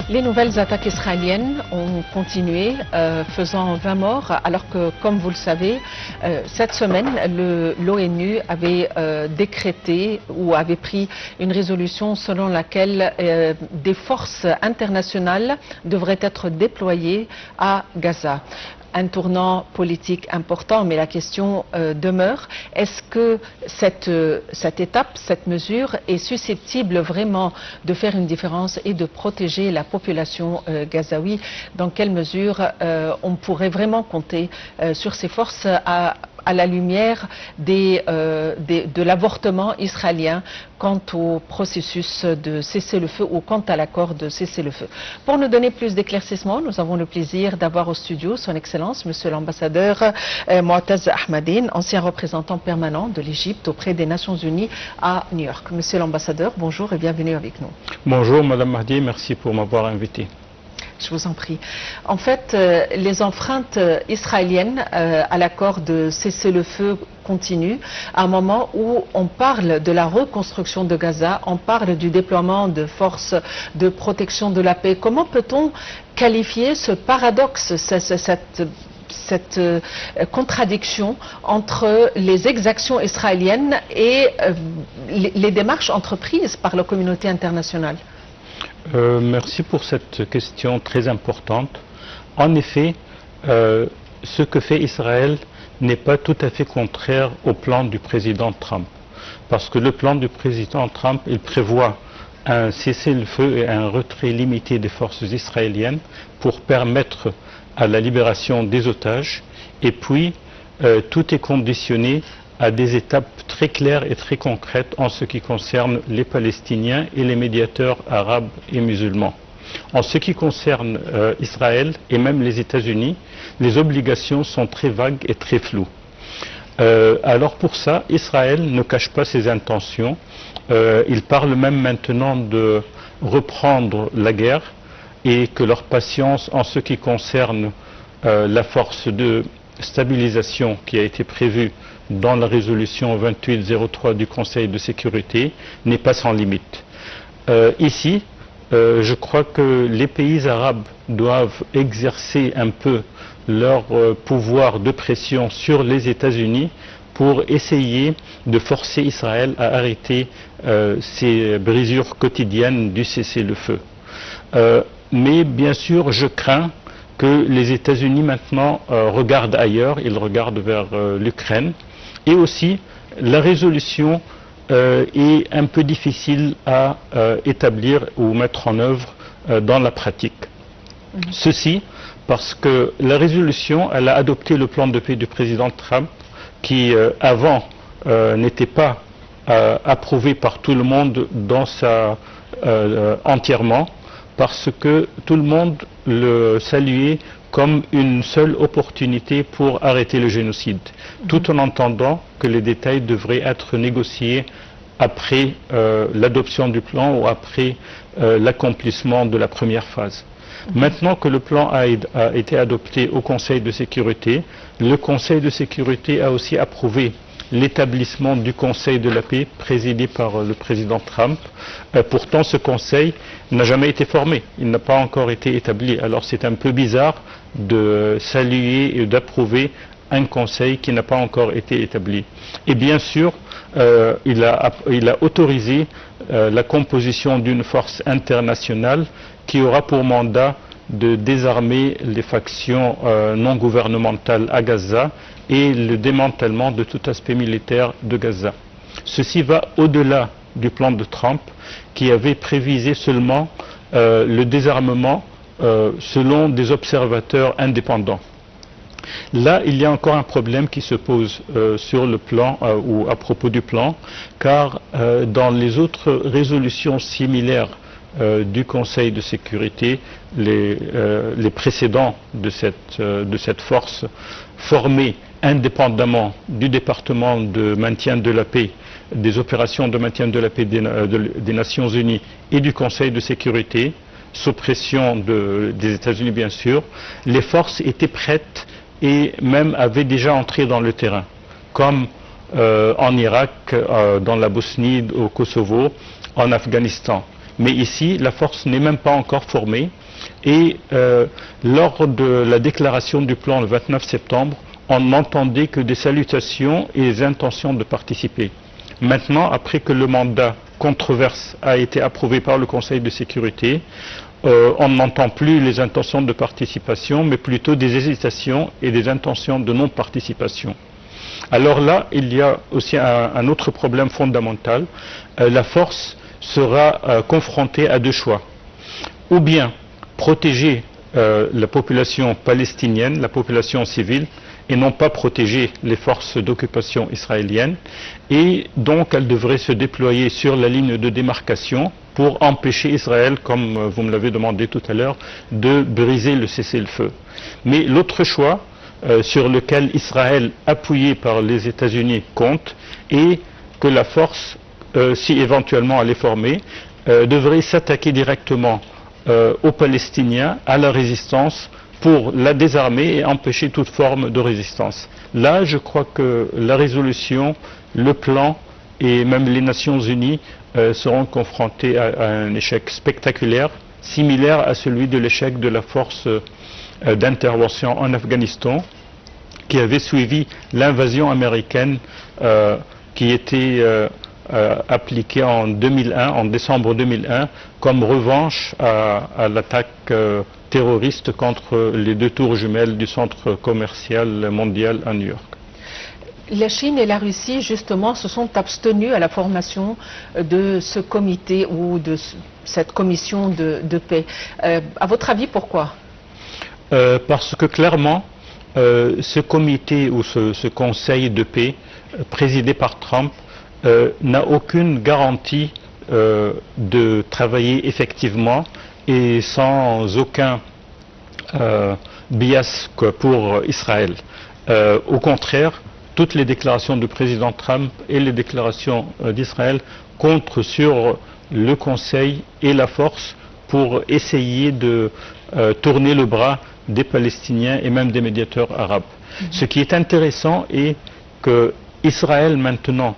Les nouvelles attaques israéliennes ont continué, faisant 20 morts, alors que, comme vous le savez, cette semaine, l'ONU avait décrété ou avait pris une résolution selon laquelle des forces internationales devraient être déployées à Gaza. Un tournant politique important, mais la question demeure. Est-ce que cette étape, cette mesure est susceptible vraiment de faire une différence et de protéger la population gazaoui? Dans quelle mesure on pourrait vraiment compter sur ces forces à la lumière de l'avortement israélien quant au processus de cessez-le-feu ou quant à l'accord de cessez-le-feu. Pour nous donner plus d'éclaircissements, nous avons le plaisir d'avoir au studio son Excellence, Monsieur l'ambassadeur Moataz Ahmadine, ancien représentant permanent de l'Égypte auprès des Nations Unies à New York. Monsieur l'ambassadeur, bonjour et bienvenue avec nous. Bonjour Madame Mahdi, merci pour m'avoir invité. Je vous en prie. En fait, les enfreintes israéliennes à l'accord de cessez-le-feu continuent à un moment où on parle de la reconstruction de Gaza, on parle du déploiement de forces de protection de la paix. Comment peut-on qualifier ce paradoxe, cette contradiction entre les exactions israéliennes et les démarches entreprises par la communauté internationale? Merci pour cette question très importante. En effet, ce que fait Israël n'est pas tout à fait contraire au plan du président Trump. Parce que le plan du président Trump, il prévoit un cessez-le-feu et un retrait limité des forces israéliennes pour permettre à la libération des otages. Et puis, tout est conditionné à des étapes très claires et très concrètes en ce qui concerne les Palestiniens et les médiateurs arabes et musulmans. En ce qui concerne Israël et même les États-Unis, les obligations sont très vagues et très floues. Alors pour ça, Israël ne cache pas ses intentions. Il parle même maintenant de reprendre la guerre et que leur patience en ce qui concerne la force de stabilisation qui a été prévue dans la résolution 2803 du Conseil de sécurité n'est pas sans limite. Ici, je crois que les pays arabes doivent exercer un peu leur pouvoir de pression sur les États-Unis pour essayer de forcer Israël à arrêter ces brisures quotidiennes du cessez-le-feu. Mais bien sûr, je crains que les États-Unis maintenant regardent ailleurs, ils regardent vers l'Ukraine. Et aussi, la résolution est un peu difficile à établir ou mettre en œuvre dans la pratique. Ceci parce que la résolution, elle a adopté le plan de paix du président Trump qui, avant, n'était pas approuvé par tout le monde entièrement, parce que tout le monde le saluait comme une seule opportunité pour arrêter le génocide, tout en entendant que les détails devraient être négociés après l'adoption du plan ou après l'accomplissement de la première phase. Maintenant que le plan a été adopté au Conseil de sécurité, le Conseil de sécurité a aussi approuvé l'établissement du Conseil de la paix présidé par le président Trump. Pourtant, ce Conseil n'a jamais été formé, il n'a pas encore été établi. Alors c'est un peu bizarre de saluer et d'approuver un Conseil qui n'a pas encore été établi. Et bien sûr, il a autorisé la composition d'une force internationale qui aura pour mandat de désarmer les factions non gouvernementales à Gaza et le démantèlement de tout aspect militaire de Gaza. Ceci va au-delà du plan de Trump qui avait prévisé seulement le désarmement selon des observateurs indépendants. Là, il y a encore un problème qui se pose sur le plan ou à propos du plan, car dans les autres résolutions similaires du Conseil de sécurité, les précédents de cette force formée indépendamment du département de maintien de la paix, des opérations de maintien de la paix des Nations Unies et du Conseil de sécurité, sous pression des États-Unis bien sûr, les forces étaient prêtes et même avaient déjà entré dans le terrain, comme en Irak, dans la Bosnie, au Kosovo, en Afghanistan. Mais ici, la force n'est même pas encore formée Et lors de la déclaration du plan le 29 septembre, on n'entendait que des salutations et des intentions de participer. Maintenant, après que le mandat controverse a été approuvé par le Conseil de sécurité, on n'entend plus les intentions de participation, mais plutôt des hésitations et des intentions de non-participation. Alors là, il y a aussi un autre problème fondamental. La force sera confrontée à deux choix. Ou bien protéger la population palestinienne, la population civile, et non pas protéger les forces d'occupation israéliennes. Et donc, elle devrait se déployer sur la ligne de démarcation pour empêcher Israël, comme vous me l'avez demandé tout à l'heure, de briser le cessez-le-feu. Mais l'autre choix, sur lequel Israël, appuyé par les États-Unis, compte, est que la force, si éventuellement elle est formée, devrait s'attaquer directement aux Palestiniens, à la résistance, pour la désarmer et empêcher toute forme de résistance. Là, je crois que la résolution, le plan et même les Nations Unies seront confrontés à un échec spectaculaire, similaire à celui de l'échec de la force d'intervention en Afghanistan, qui avait suivi l'invasion américaine qui était appliquée en 2001, en décembre 2001, comme revanche à l'attaque terroriste contre les deux tours jumelles du centre commercial mondial à New York. La Chine et la Russie, justement, se sont abstenues à la formation de ce comité ou de cette commission de paix. À votre avis, pourquoi? Parce que clairement, ce comité ou ce conseil de paix présidé par Trump n'a aucune garantie de travailler effectivement et sans aucun bias pour Israël. Au contraire, toutes les déclarations du président Trump et les déclarations d'Israël comptent sur le Conseil et la force pour essayer de tourner le bras des Palestiniens et même des médiateurs arabes. Ce qui est intéressant est que Israël maintenant,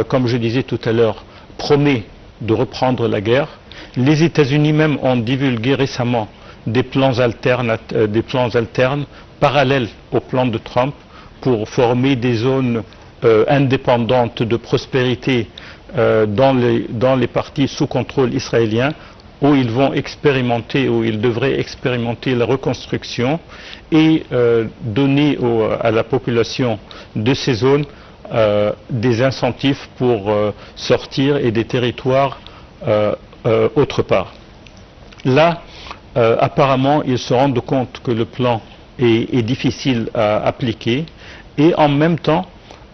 comme je disais tout à l'heure, promet de reprendre la guerre. Les États-Unis même ont divulgué récemment des plans alternes parallèles au plan de Trump pour former des zones indépendantes de prospérité dans les parties sous contrôle israélien, où ils vont expérimenter, où ils devraient expérimenter la reconstruction et donner à la population de ces zones des incentifs pour sortir et des territoires autre part. Là, apparemment, ils se rendent compte que le plan est difficile à appliquer et en même temps,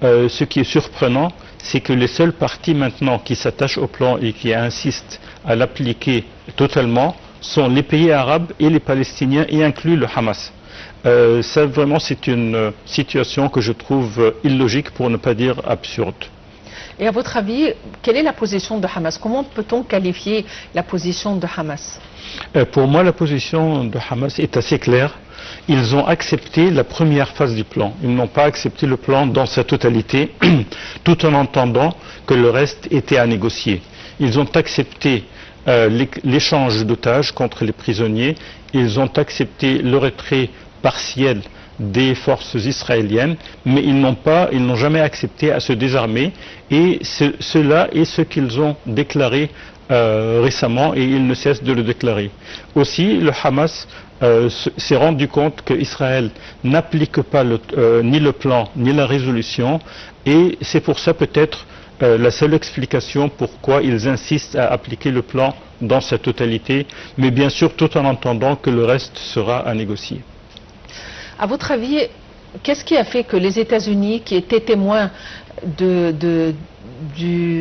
ce qui est surprenant, c'est que les seuls partis maintenant qui s'attachent au plan et qui insistent à l'appliquer totalement sont les pays arabes et les Palestiniens, y inclus le Hamas. Ça vraiment c'est une situation que je trouve illogique pour ne pas dire absurde. Et à votre avis, quelle est la position de Hamas? Comment peut-on qualifier la position de Hamas? Pour moi, la position de Hamas est assez claire. Ils ont accepté la première phase du plan. Ils n'ont pas accepté le plan dans sa totalité, tout en entendant que le reste était à négocier. Ils ont accepté l'échange d'otages contre les prisonniers. Ils ont accepté le retrait partiel des forces israéliennes, mais ils n'ont jamais accepté à se désarmer, et cela est ce qu'ils ont déclaré récemment, et ils ne cessent de le déclarer. Aussi, le Hamas s'est rendu compte qu'Israël n'applique pas ni le plan ni la résolution, et c'est pour ça peut-être la seule explication pourquoi ils insistent à appliquer le plan dans sa totalité, mais bien sûr tout en entendant que le reste sera à négocier. À votre avis, qu'est-ce qui a fait que les États-Unis, qui étaient témoins de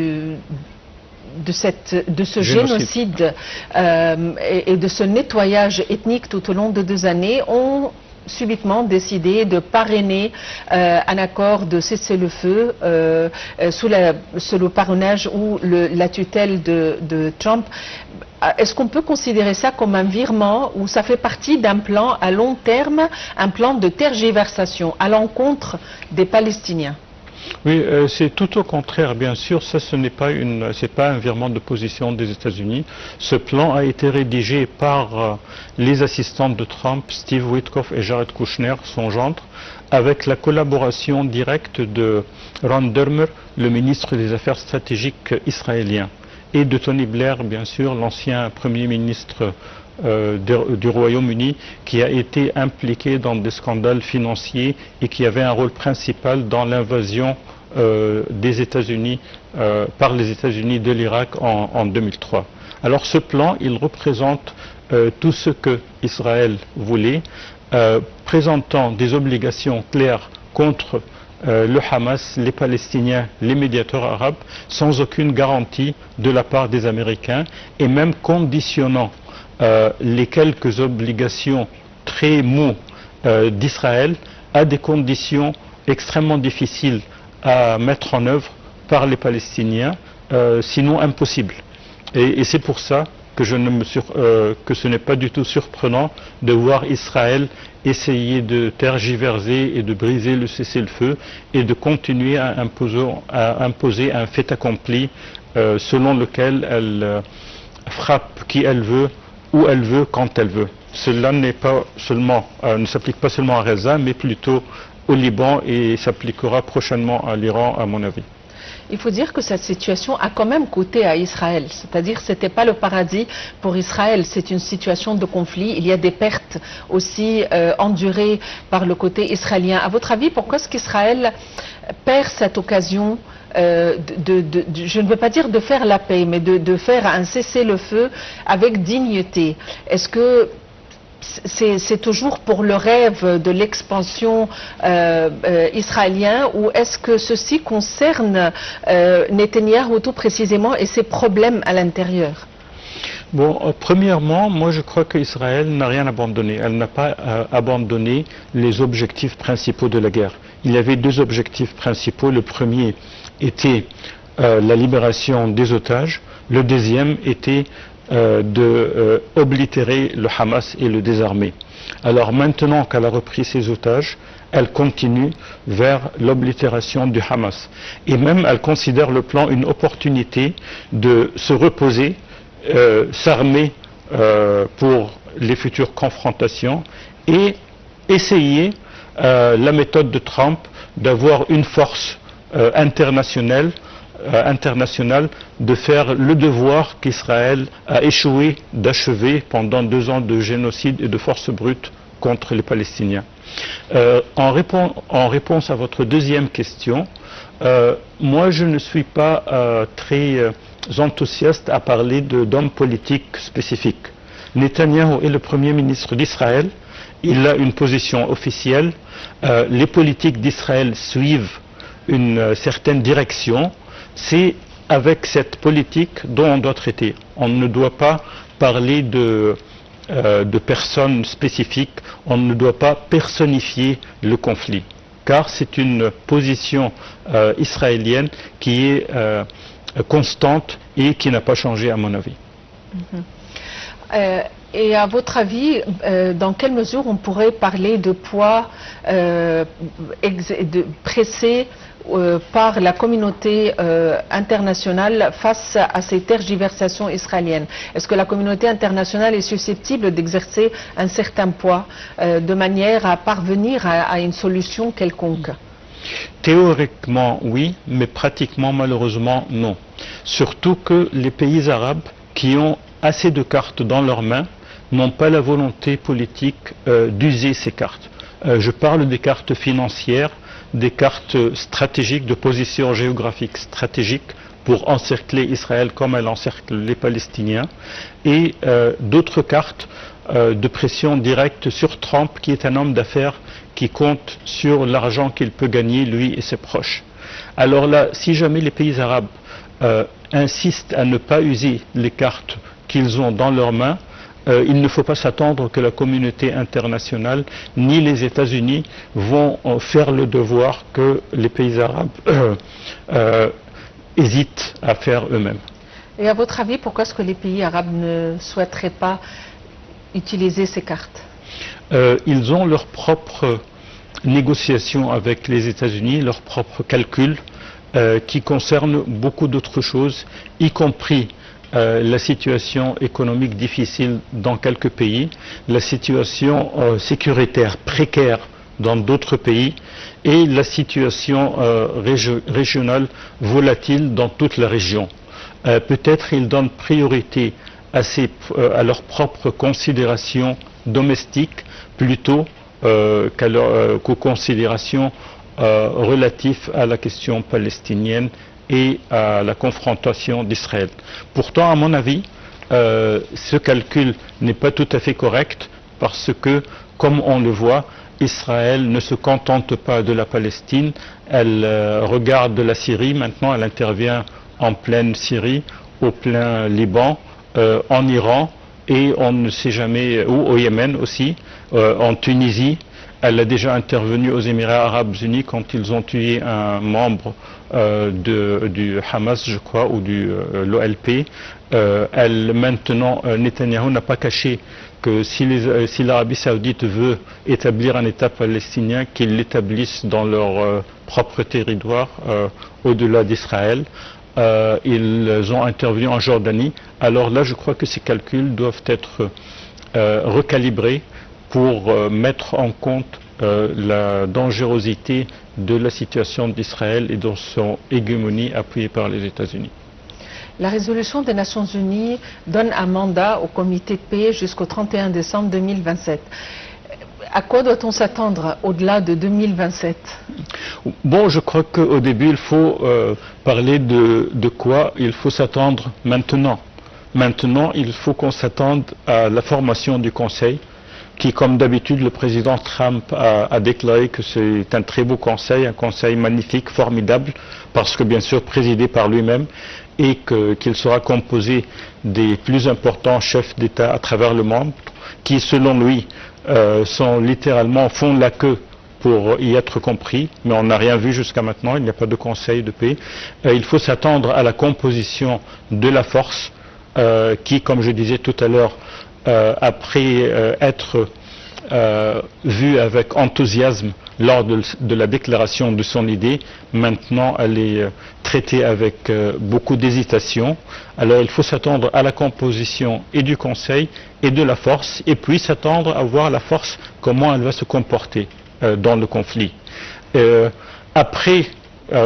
ce génocide et de ce nettoyage ethnique tout au long de 2 années, ont subitement décidé de parrainer un accord de cessez-le-feu sous le parrainage ou la tutelle de Trump? Est-ce qu'on peut considérer ça comme un virement ou ça fait partie d'un plan à long terme, un plan de tergiversation à l'encontre des Palestiniens? Oui, c'est tout au contraire, bien sûr, ça ce n'est pas un virement de position des États-Unis. Ce plan a été rédigé par les assistants de Trump, Steve Witkoff et Jared Kushner, son gendre, avec la collaboration directe de Ron Dermer, le ministre des Affaires stratégiques israélien, et de Tony Blair, bien sûr, l'ancien Premier ministre du Royaume-Uni, qui a été impliqué dans des scandales financiers et qui avait un rôle principal dans l'invasion des États-Unis par les États-Unis de l'Irak en 2003. Alors ce plan, il représente tout ce que Israël voulait, présentant des obligations claires contre le Hamas, les Palestiniens, les médiateurs arabes, sans aucune garantie de la part des Américains, et même conditionnant les quelques obligations très moues d'Israël à des conditions extrêmement difficiles à mettre en œuvre par les Palestiniens, sinon impossibles. Et c'est pour ça que ce n'est pas du tout surprenant de voir Israël essayer de tergiverser et de briser le cessez-le-feu et de continuer à imposer un fait accompli selon lequel elle frappe qui elle veut, où elle veut, quand elle veut. Cela ne s'applique pas seulement à Gaza, mais plutôt au Liban et s'appliquera prochainement à l'Iran, à mon avis. Il faut dire que cette situation a quand même coûté à Israël, c'est-à-dire que ce n'était pas le paradis pour Israël, c'est une situation de conflit, il y a des pertes aussi endurées par le côté israélien. À votre avis, pourquoi est-ce qu'Israël perd cette occasion je ne veux pas dire de faire la paix, mais de faire un cessez-le-feu avec dignité? Est-ce que c'est toujours pour le rêve de l'expansion israélien, ou est-ce que ceci concerne Netanyahou tout précisément et ses problèmes à l'intérieur? Bon, premièrement, moi je crois qu'Israël n'a rien abandonné. Elle n'a pas abandonné les objectifs principaux de la guerre. Il y avait deux objectifs principaux. Le premier était la libération des otages. Le deuxième était oblitérer le Hamas et le désarmer. Alors maintenant qu'elle a repris ses otages, elle continue vers l'oblitération du Hamas. Et même elle considère le plan une opportunité de se reposer, s'armer pour les futures confrontations et essayer la méthode de Trump d'avoir une force internationale de faire le devoir qu'Israël a échoué d'achever pendant 2 ans de génocide et de force brute contre les Palestiniens. En réponse à votre deuxième question, moi je ne suis pas très enthousiaste à parler d'hommes politiques spécifiques. Netanyahou est le Premier ministre d'Israël, il a une position officielle, les politiques d'Israël suivent une certaine direction. C'est avec cette politique dont on doit traiter. On ne doit pas parler de personnes spécifiques, on ne doit pas personnifier le conflit, car c'est une position israélienne qui est constante et qui n'a pas changé à mon avis. Et à votre avis, dans quelle mesure on pourrait parler de poids pressé par la communauté internationale face à ces tergiversations israéliennes? Est-ce que la communauté internationale est susceptible d'exercer un certain poids de manière à parvenir à une solution quelconque? Théoriquement, oui, mais pratiquement, malheureusement, non. Surtout que les pays arabes qui ont assez de cartes dans leurs mains n'ont pas la volonté politique d'user ces cartes. Je parle des cartes financières, des cartes stratégiques, de position géographique stratégique pour encercler Israël comme elle encercle les Palestiniens, et d'autres cartes de pression directe sur Trump, qui est un homme d'affaires qui compte sur l'argent qu'il peut gagner, lui et ses proches. Alors là, si jamais les pays arabes insistent à ne pas user les cartes qu'ils ont dans leurs mains, il ne faut pas s'attendre que la communauté internationale ni les États-Unis vont faire le devoir que les pays arabes hésitent à faire eux-mêmes. Et à votre avis, pourquoi est-ce que les pays arabes ne souhaiteraient pas utiliser ces cartes? Ils ont leur propre négociations avec les États-Unis, leurs propres calculs qui concernent beaucoup d'autres choses, y compris la situation économique difficile dans quelques pays, la situation sécuritaire précaire dans d'autres pays et la situation régionale volatile dans toute la région. Peut-être ils donnent priorité à leurs propres considérations domestiques plutôt qu'aux considérations relatives à la question palestinienne et à la confrontation d'Israël. Pourtant, à mon avis, ce calcul n'est pas tout à fait correct parce que, comme on le voit, Israël ne se contente pas de la Palestine, elle regarde la Syrie, maintenant elle intervient en pleine Syrie, au plein Liban, en Iran et on ne sait jamais où, au Yémen aussi, en Tunisie. Elle a déjà intervenu aux Émirats Arabes Unis quand ils ont tué un membre du Hamas, je crois, ou de l'OLP. Maintenant, Netanyahou n'a pas caché que si l'Arabie Saoudite veut établir un État palestinien, qu'ils l'établissent dans leur propre territoire, au-delà d'Israël. Ils ont intervenu en Jordanie. Alors là, je crois que ces calculs doivent être recalibrés pour mettre en compte la dangerosité de la situation d'Israël et de son hégémonie appuyée par les États-Unis. La résolution des Nations Unies donne un mandat au comité de paix jusqu'au 31 décembre 2027. À quoi doit-on s'attendre au-delà de 2027? Bon, je crois qu'au début, il faut parler de quoi il faut s'attendre maintenant. Maintenant, il faut qu'on s'attende à la formation du Conseil, qui, comme d'habitude, le président Trump a déclaré que c'est un très beau conseil, un conseil magnifique, formidable, parce que bien sûr présidé par lui-même, et qu'il sera composé des plus importants chefs d'État à travers le monde, qui, selon lui, font la queue pour y être compris, mais on n'a rien vu jusqu'à maintenant, il n'y a pas de conseil de paix. Il faut s'attendre à la composition de la force, qui, comme je disais tout à l'heure, après être vue avec enthousiasme lors de la déclaration de son idée, maintenant elle est traitée avec beaucoup d'hésitation. Alors il faut s'attendre à la composition et du Conseil et de la force, et puis s'attendre à voir la force, comment elle va se comporter dans le conflit. Après,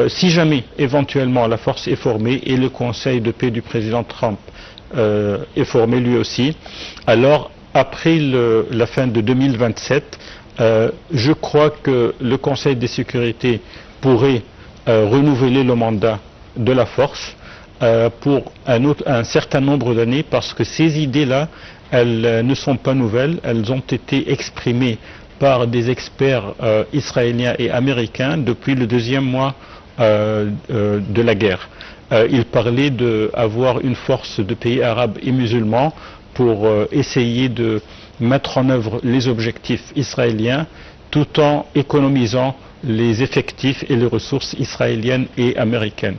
si jamais éventuellement la force est formée et le Conseil de paix du président Trump est formé lui aussi, alors après la fin de 2027, je crois que le Conseil de sécurité pourrait renouveler le mandat de la force pour un certain nombre d'années, parce que ces idées-là, elles ne sont pas nouvelles, elles ont été exprimées par des experts israéliens et américains depuis le deuxième mois de la guerre. Ils parlaient d'avoir une force de pays arabes et musulmans pour essayer de mettre en œuvre les objectifs israéliens tout en économisant les effectifs et les ressources israéliennes et américaines.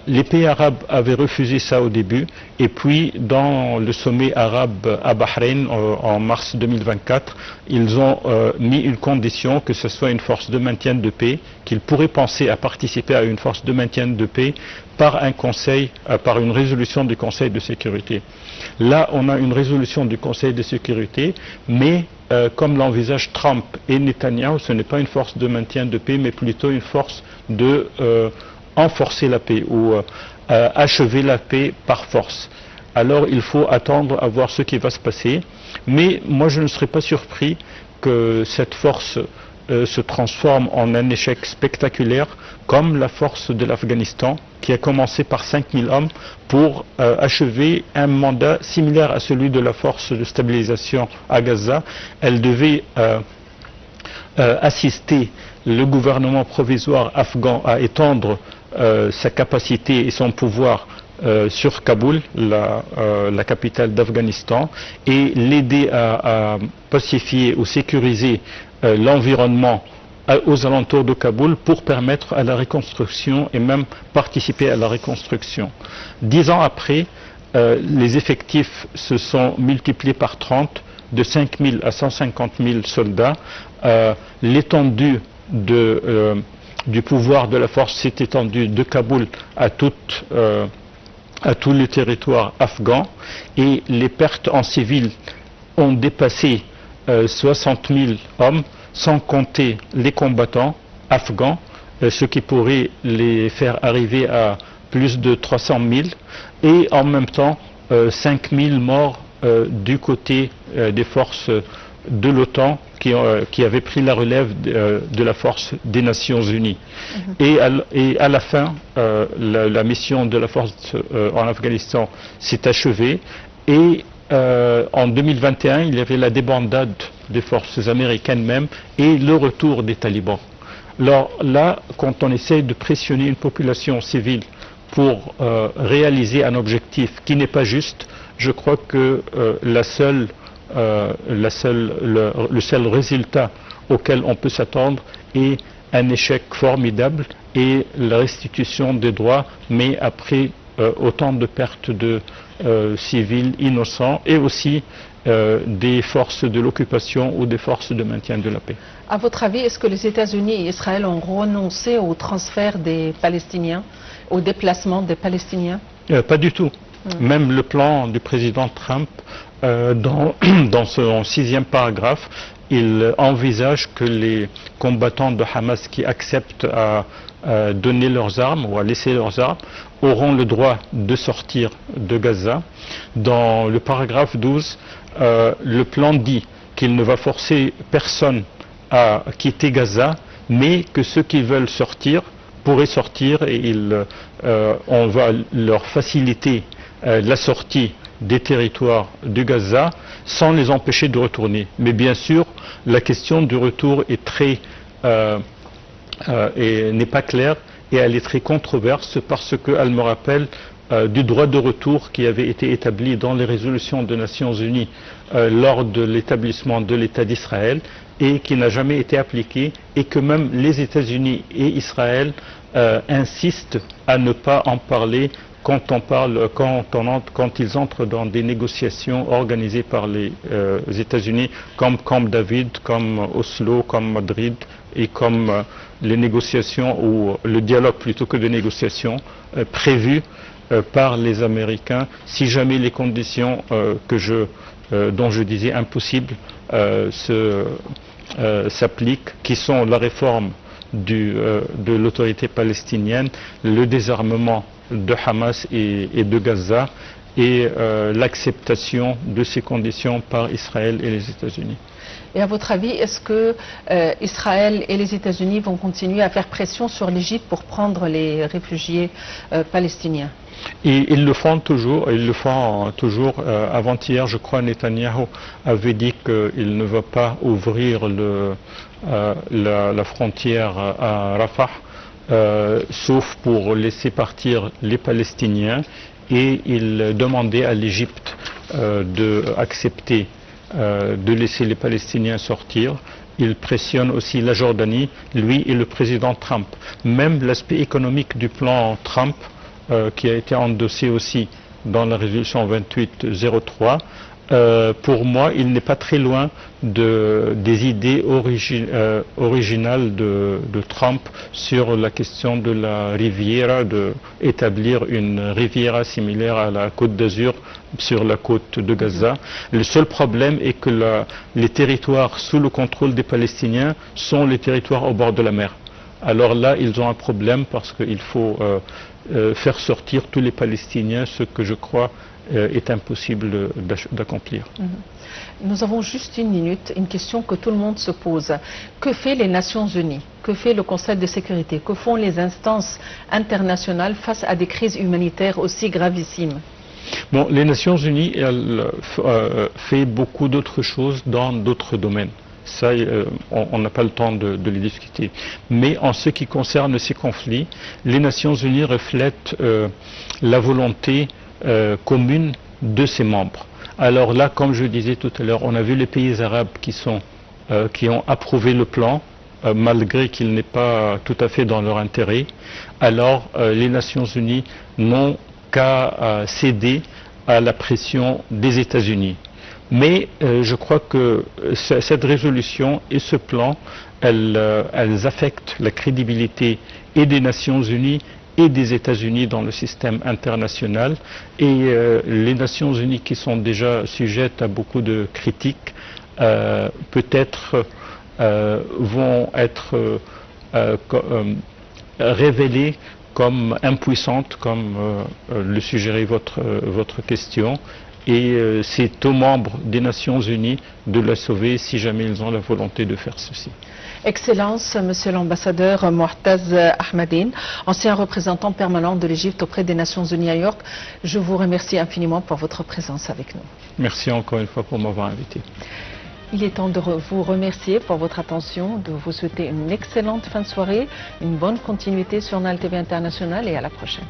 Les pays arabes avaient refusé ça au début, et puis dans le sommet arabe à Bahreïn en mars 2024, ils ont mis une condition, que ce soit une force de maintien de paix, qu'ils pourraient penser à participer à une force de maintien de paix par un conseil, par une résolution du Conseil de sécurité. Là, on a une résolution du Conseil de sécurité, mais comme l'envisagent Trump et Netanyahou, ce n'est pas une force de maintien de paix, mais plutôt une force de enforcer la paix ou achever la paix par force. Alors il faut attendre à voir ce qui va se passer, mais moi je ne serais pas surpris que cette force se transforme en un échec spectaculaire, comme la force de l'Afghanistan, qui a commencé par 5000 hommes pour achever un mandat similaire à celui de la force de stabilisation à Gaza. Elle devait assister le gouvernement provisoire afghan à étendre sa capacité et son pouvoir sur Kaboul, la capitale d'Afghanistan, et l'aider à pacifier ou sécuriser l'environnement aux alentours de Kaboul pour permettre à la reconstruction et même participer à la reconstruction. 10 ans après, les effectifs se sont multipliés par 30 de 5 000 à 150 000 soldats. L'étendue du pouvoir de la force s'est étendue de Kaboul à tous les territoires afghans, et les pertes en civils ont dépassé 60 000 hommes, sans compter les combattants afghans, ce qui pourrait les faire arriver à plus de 300 000, et en même temps 5 000 morts du côté des forces de l'OTAN qui avaient pris la relève de la force des Nations Unies. Et à la fin, la mission de la force en Afghanistan s'est achevée, et en 2021, il y avait la débandade des forces américaines même et le retour des talibans. Alors là, quand on essaie de pressionner une population civile pour réaliser un objectif qui n'est pas juste, je crois que le seul résultat auquel on peut s'attendre est un échec formidable et la restitution des droits, mais après autant de pertes de civils innocents et aussi des forces de l'occupation ou des forces de maintien de la paix. À votre avis, est-ce que les États-Unis et Israël ont renoncé au transfert des Palestiniens, au déplacement des Palestiniens? Pas du tout. Même le plan du président Trump, dans son 6e paragraphe, il envisage que les combattants de Hamas qui acceptent à donner leurs armes ou à laisser leurs armes auront le droit de sortir de Gaza. Dans le paragraphe 12, le plan dit qu'il ne va forcer personne à quitter Gaza, mais que ceux qui veulent sortir pourraient sortir, et on va leur faciliter la sortie des territoires de Gaza sans les empêcher de retourner. Mais bien sûr, la question du retour est n'est pas claire, et elle est très controverse parce qu'elle me rappelle du droit de retour qui avait été établi dans les résolutions des Nations Unies lors de l'établissement de l'État d'Israël, et qui n'a jamais été appliqué, et que même les États-Unis et Israël insistent à ne pas en parler quand ils entrent dans des négociations organisées par les États-Unis, comme Camp David, comme Oslo, comme Madrid, et comme les négociations, ou le dialogue plutôt que de négociations, prévues par les Américains, si jamais les conditions dont je disais impossibles s'appliquent, qui sont la réforme de l'autorité palestinienne, le désarmement de Hamas et de Gaza, et l'acceptation de ces conditions par Israël et les États-Unis. Et à votre avis, est-ce que Israël et les États-Unis vont continuer à faire pression sur l'Égypte pour prendre les réfugiés palestiniens? Et ils le font toujours. Avant-hier, je crois, Netanyahou avait dit qu'il ne va pas ouvrir la frontière à Rafah, sauf pour laisser partir les Palestiniens, et il demandait à l'Égypte d'accepter de laisser les Palestiniens sortir. Il pressionne aussi la Jordanie, lui et le président Trump. Même l'aspect économique du plan Trump, qui a été endossé aussi dans la résolution 2803, pour moi, il n'est pas très loin des idées originales de Trump sur la question de la Riviera, d'établir une Riviera similaire à la Côte d'Azur sur la côte de Gaza. Le seul problème est que les territoires sous le contrôle des Palestiniens sont les territoires au bord de la mer. Alors là, ils ont un problème parce qu'il faut faire sortir tous les Palestiniens, ce que je crois est impossible d'accomplir. Nous avons juste une minute, une question que tout le monde se pose. Que fait les Nations Unies? Que fait le Conseil de sécurité? Que font les instances internationales face à des crises humanitaires aussi gravissimes? Bon, les Nations Unies, elles fait beaucoup d'autres choses dans d'autres domaines. Ça, on n'a pas le temps de les discuter. Mais en ce qui concerne ces conflits, les Nations Unies reflètent la volonté commune de ses membres. Alors là, comme je disais tout à l'heure, on a vu les pays arabes qui ont approuvé le plan, malgré qu'il n'est pas tout à fait dans leur intérêt. Alors les Nations Unies n'ont qu'à céder à la pression des États-Unis. Mais je crois que cette résolution et ce plan, elles affectent la crédibilité et des Nations Unies et des États-Unis dans le système international. Et les Nations Unies, qui sont déjà sujettes à beaucoup de critiques, peut-être vont être révélées comme impuissantes, comme le suggérait votre question. Et c'est aux membres des Nations Unies de la sauver si jamais ils ont la volonté de faire ceci. Excellence, Monsieur l'ambassadeur Mouattaz Ahmadine, ancien représentant permanent de l'Égypte auprès des Nations Unies à New York, je vous remercie infiniment pour votre présence avec nous. Merci encore une fois pour m'avoir invité. Il est temps de vous remercier pour votre attention, de vous souhaiter une excellente fin de soirée, une bonne continuité sur NAL TV International et à la prochaine.